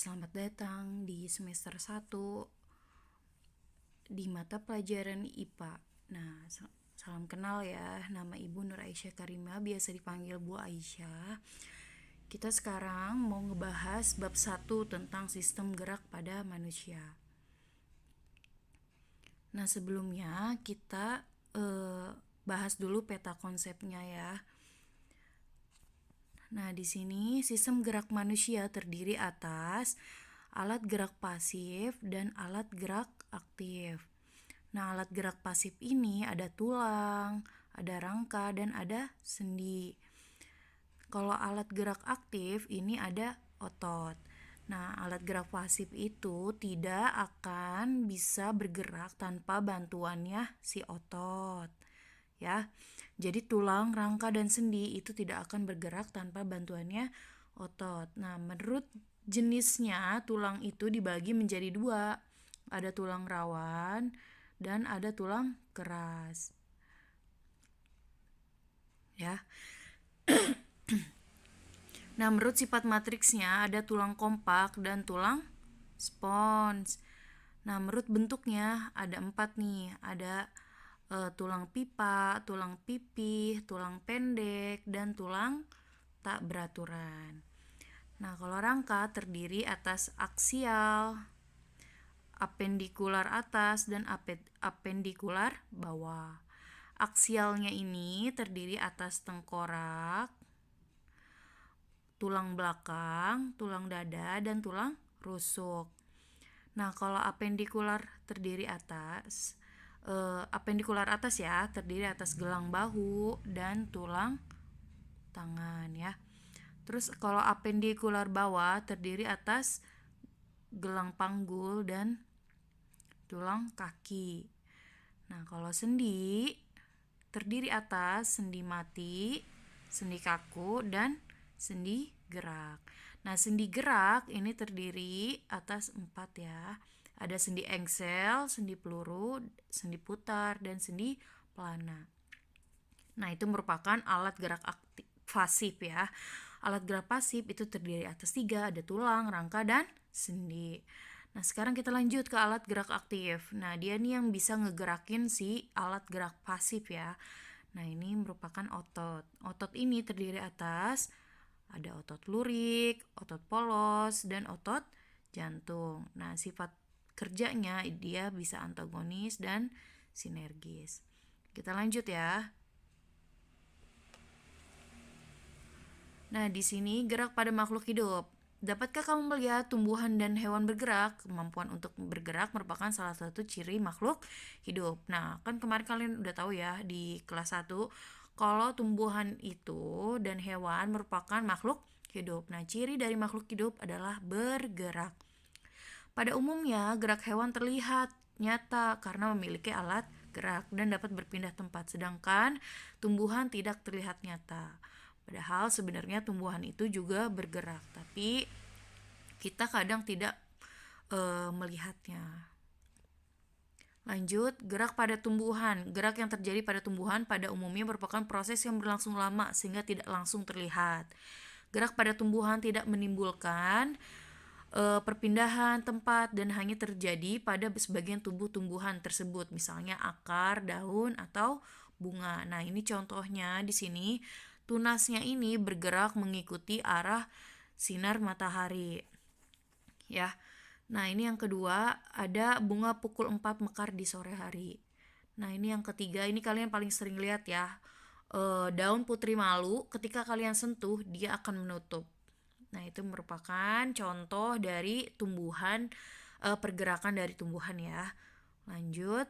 Selamat datang di semester 1 di mata pelajaran IPA. Nah, salam kenal ya, nama Ibu Nur Aisyah Karimah, biasa dipanggil Bu Aisyah. Kita sekarang mau ngebahas bab 1 tentang sistem gerak pada manusia. Nah, sebelumnya kita bahas dulu peta konsepnya ya. Nah, di sini sistem gerak manusia terdiri atas alat gerak pasif dan alat gerak aktif. Nah, alat gerak pasif ini ada tulang, ada rangka, dan ada sendi. Kalau alat gerak aktif ini ada otot. Nah, alat gerak pasif itu tidak akan bisa bergerak tanpa bantuannya si otot. Ya. Jadi tulang, rangka, dan sendi itu tidak akan bergerak tanpa bantuannya otot. Nah, menurut jenisnya tulang itu dibagi menjadi 2. Ada tulang rawan dan ada tulang keras. Ya. Nah, menurut sifat matriksnya ada tulang kompak dan tulang spons. Nah, menurut bentuknya ada 4 nih. Ada tulang pipa, tulang pipih, tulang pendek, dan tulang tak beraturan. Nah, kalau rangka terdiri atas aksial, apendikular atas, dan apendikular bawah. Aksialnya ini terdiri atas tengkorak, tulang belakang, tulang dada, dan tulang rusuk. Nah, kalau apendikular ya terdiri atas gelang bahu dan tulang tangan ya. Terus kalau apendikular bawah terdiri atas gelang panggul dan tulang kaki. Nah, kalau sendi terdiri atas sendi mati, sendi kaku, dan sendi gerak. Nah, sendi gerak ini terdiri atas 4 ya. Ada sendi engsel, sendi peluru, sendi putar, dan sendi pelana. Nah, itu merupakan alat gerak pasif ya. Alat gerak pasif itu terdiri atas 3, ada tulang, rangka, dan sendi. Nah, sekarang kita lanjut ke alat gerak aktif. Nah, dia nih yang bisa ngegerakin si alat gerak pasif ya. Nah, ini merupakan otot. Otot ini terdiri atas ada otot lurik, otot polos, dan otot jantung. Nah, sifat kerjanya dia bisa antagonis dan sinergis. Kita lanjut ya. Nah, di sini gerak pada makhluk hidup. Dapatkah kamu melihat tumbuhan dan hewan bergerak? Kemampuan untuk bergerak merupakan salah satu ciri makhluk hidup. Nah, kan kemarin kalian udah tahu ya di kelas 1 kalau tumbuhan itu dan hewan merupakan makhluk hidup. Nah, ciri dari makhluk hidup adalah bergerak. Pada umumnya, gerak hewan terlihat nyata karena memiliki alat gerak dan dapat berpindah tempat, sedangkan tumbuhan tidak terlihat nyata. Padahal sebenarnya tumbuhan itu juga bergerak, tapi kita kadang tidak melihatnya. Lanjut, gerak pada tumbuhan. Gerak yang terjadi pada tumbuhan pada umumnya merupakan proses yang berlangsung lama sehingga tidak langsung terlihat. Gerak pada tumbuhan tidak menimbulkan perpindahan tempat dan hanya terjadi pada sebagian tubuh tumbuhan tersebut, misalnya akar, daun, atau bunga. Nah, ini contohnya di sini tunasnya ini bergerak mengikuti arah sinar matahari. Ya. Nah, ini yang kedua, ada bunga pukul 4 mekar di sore hari. Nah, ini yang ketiga, ini kalian paling sering lihat ya. Daun putri malu ketika kalian sentuh dia akan menutup. Nah, itu merupakan contoh dari tumbuhan, pergerakan dari tumbuhan ya. Lanjut.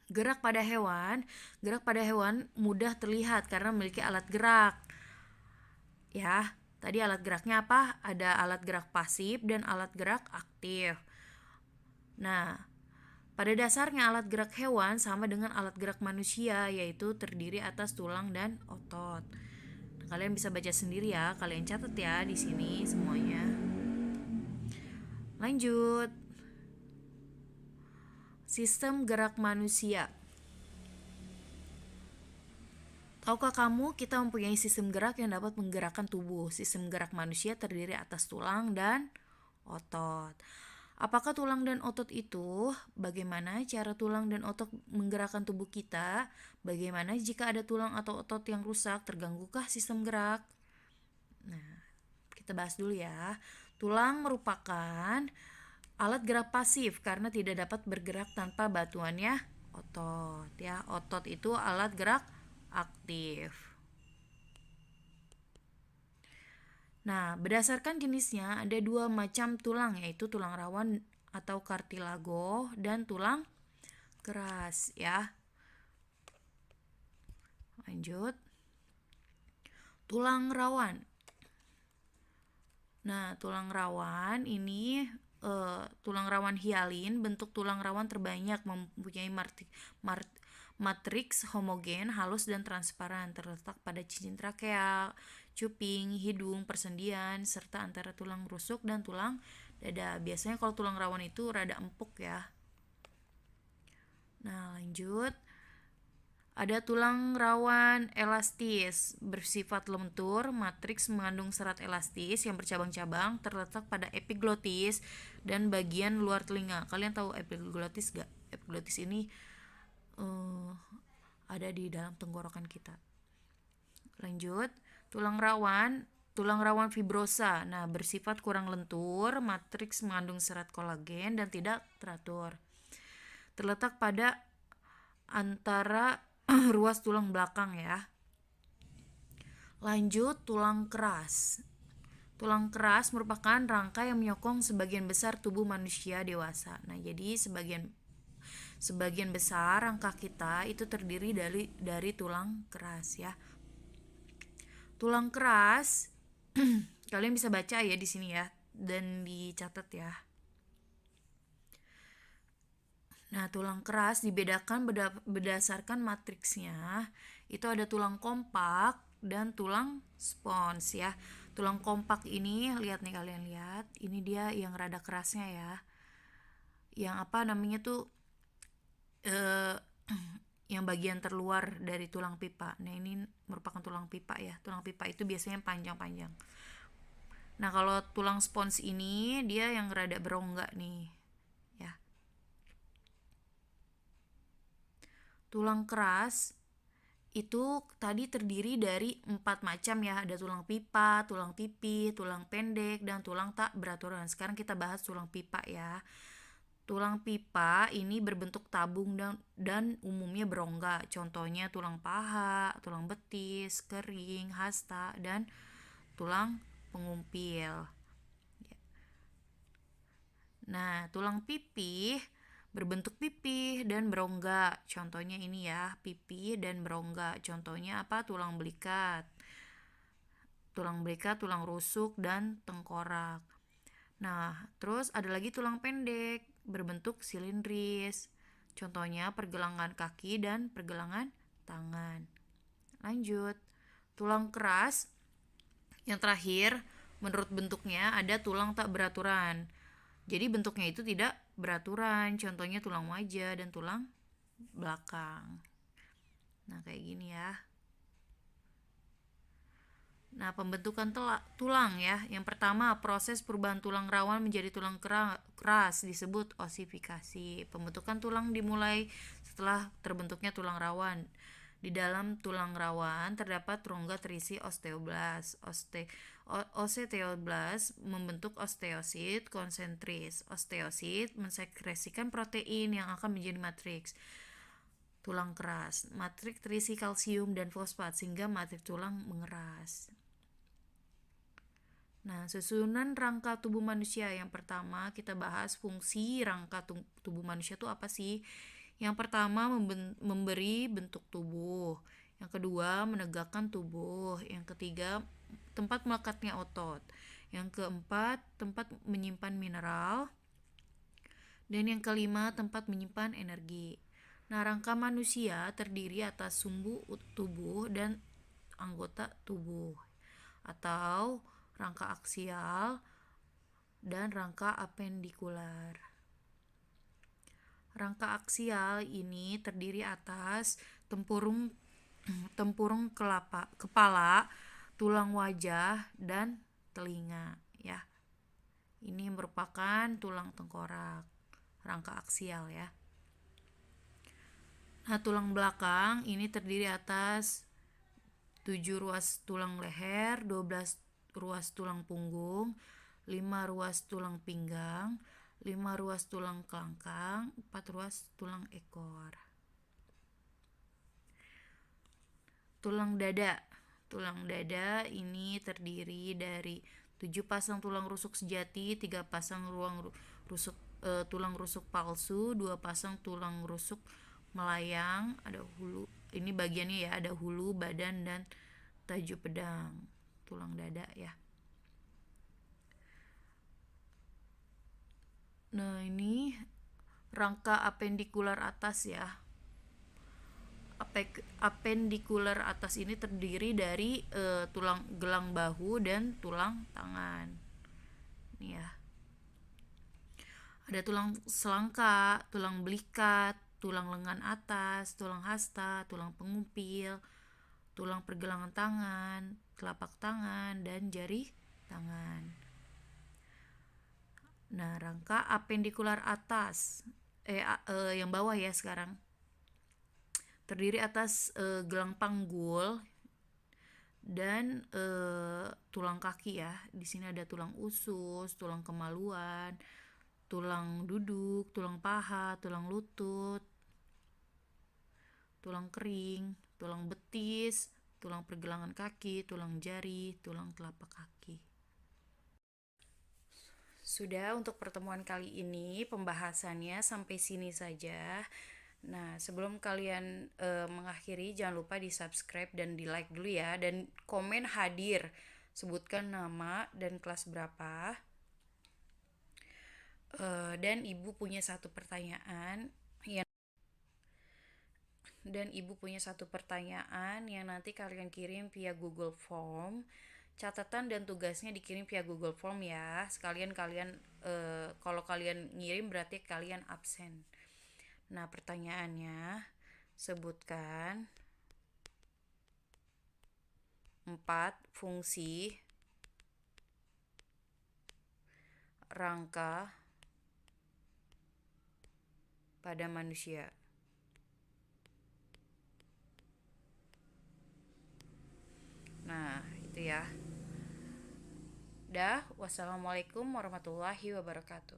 Gerak pada hewan. Gerak pada hewan mudah terlihat karena memiliki alat gerak. Ya, tadi alat geraknya apa? Ada alat gerak pasif dan alat gerak aktif. Nah, pada dasarnya alat gerak hewan sama dengan alat gerak manusia, yaitu terdiri atas tulang dan otot. Kalian bisa baca sendiri ya, kalian catat ya di sini semuanya. Lanjut. Sistem gerak manusia. Tahukah kamu kita mempunyai sistem gerak yang dapat menggerakkan tubuh. Sistem gerak manusia terdiri atas tulang dan otot. Apakah tulang dan otot itu? Bagaimana cara tulang dan otot menggerakkan tubuh kita? Bagaimana jika ada tulang atau otot yang rusak? Terganggu-kah sistem gerak? Nah, kita bahas dulu ya. Tulang merupakan alat gerak pasif karena tidak dapat bergerak tanpa bantuannya otot ya. Otot itu alat gerak aktif. Nah, berdasarkan jenisnya ada dua macam tulang, yaitu tulang rawan atau kartilago dan tulang keras ya. Lanjut. Tulang rawan. Nah, tulang rawan ini tulang rawan hialin, bentuk tulang rawan terbanyak, mempunyai matriks homogen, halus dan transparan, terletak pada cincin trakea, cuping, hidung, persendian, serta antara tulang rusuk dan tulang dada. Biasanya kalau tulang rawan itu rada empuk ya. Nah, lanjut. Ada tulang rawan elastis, bersifat lentur, matriks mengandung serat elastis yang bercabang-cabang, terletak pada epiglotis dan bagian luar telinga. Kalian tahu epiglotis gak? Epiglotis ini ada di dalam tenggorokan kita. Lanjut, tulang rawan fibrosa. Nah, bersifat kurang lentur, matriks mengandung serat kolagen dan tidak teratur. Terletak pada antara ruas tulang belakang ya. Lanjut, tulang keras. Tulang keras merupakan rangka yang menyokong sebagian besar tubuh manusia dewasa. Nah, jadi sebagian besar rangka kita itu terdiri dari tulang keras ya. Tulang keras kalian bisa baca ya di sini ya dan dicatat ya. Nah, tulang keras dibedakan berdasarkan matriksnya. Itu ada tulang kompak dan tulang spons ya. Tulang kompak ini, lihat nih kalian lihat, ini dia yang rada kerasnya ya. Yang apa namanya tuh yang bagian terluar dari tulang pipa. Nah, ini merupakan tulang pipa ya. Tulang pipa itu biasanya panjang-panjang. Nah, kalau tulang spons ini dia yang rada berongga nih. Tulang keras itu tadi terdiri dari 4 macam ya. Ada tulang pipa, tulang pipi, tulang pendek, dan tulang tak beraturan. Sekarang kita bahas tulang pipa ya. Tulang pipa ini berbentuk tabung dan umumnya berongga. Contohnya tulang paha, tulang betis, kering, hasta, dan tulang pengumpil. Nah, tulang pipih berbentuk pipih dan berongga. Contohnya ini ya, pipih dan berongga. Contohnya apa? Tulang belikat. Tulang belikat, tulang rusuk, dan tengkorak. Nah, terus ada lagi tulang pendek berbentuk silindris. Contohnya pergelangan kaki dan pergelangan tangan. Lanjut. Tulang keras yang terakhir, menurut bentuknya ada tulang tak beraturan. Jadi bentuknya itu tidak beraturan. Contohnya tulang wajah dan tulang belakang. Nah, kayak gini ya. Nah, pembentukan tulang ya. Yang pertama, proses perubahan tulang rawan menjadi tulang keras disebut osifikasi. Pembentukan tulang dimulai setelah terbentuknya tulang rawan. Di dalam tulang rawan terdapat rongga terisi osteoblas. Osteoblas membentuk osteosit konsentris. Osteosit mensekresikan protein yang akan menjadi matriks tulang keras. Matriks terisi kalsium dan fosfat sehingga matriks tulang mengeras. Nah, susunan rangka tubuh manusia. Yang pertama kita bahas fungsi rangka tubuh manusia itu apa sih? Yang pertama memberi bentuk tubuh. Yang kedua menegakkan tubuh. Yang ketiga tempat melekatnya otot. Yang keempat tempat menyimpan mineral. Dan yang kelima tempat menyimpan energi. Nah, rangka manusia terdiri atas sumbu tubuh dan anggota tubuh atau rangka aksial dan rangka apendikular. Rangka aksial ini terdiri atas tempurung tempurung kepala, tulang wajah, dan telinga ya. Ini merupakan tulang tengkorak, rangka aksial ya. Nah, tulang belakang ini terdiri atas 7 ruas tulang leher, 12 ruas tulang punggung, 5 ruas tulang pinggang, 5 ruas tulang kelangkang, 4 ruas tulang ekor. Tulang dada. Tulang dada ini terdiri dari 7 pasang tulang rusuk sejati, 3 pasang tulang rusuk palsu, 2 pasang tulang rusuk melayang, ada hulu. Ini bagiannya ya, ada hulu, badan, dan taju pedang. Tulang dada ya. Nah, ini rangka apendikular atas ya. Apendikular atas ini terdiri dari tulang gelang bahu dan tulang tangan. Ini ya. Ada tulang selangka, tulang belikat, tulang lengan atas, tulang hasta, tulang pengumpil, tulang pergelangan tangan, telapak tangan, dan jari tangan. Nah, rangka apendikular atas, yang bawah ya sekarang, terdiri atas gelang panggul dan tulang kaki ya. Di sini ada tulang usus, tulang kemaluan, tulang duduk, tulang paha, tulang lutut, tulang kering, tulang betis, tulang pergelangan kaki, tulang jari, tulang telapak kaki. Sudah, untuk pertemuan kali ini pembahasannya sampai sini saja. Nah, sebelum kalian mengakhiri, jangan lupa di subscribe dan di like dulu ya, dan komen hadir, sebutkan nama dan kelas berapa. Dan ibu punya satu pertanyaan yang nanti kalian kirim via Google Form. Catatan dan tugasnya dikirim via Google Form ya. Sekalian kalian kalau kalian ngirim berarti kalian absen. Nah, pertanyaannya, sebutkan 4 fungsi rangka pada manusia. Nah, itu ya. Dah, wassalamualaikum warahmatullahi wabarakatuh.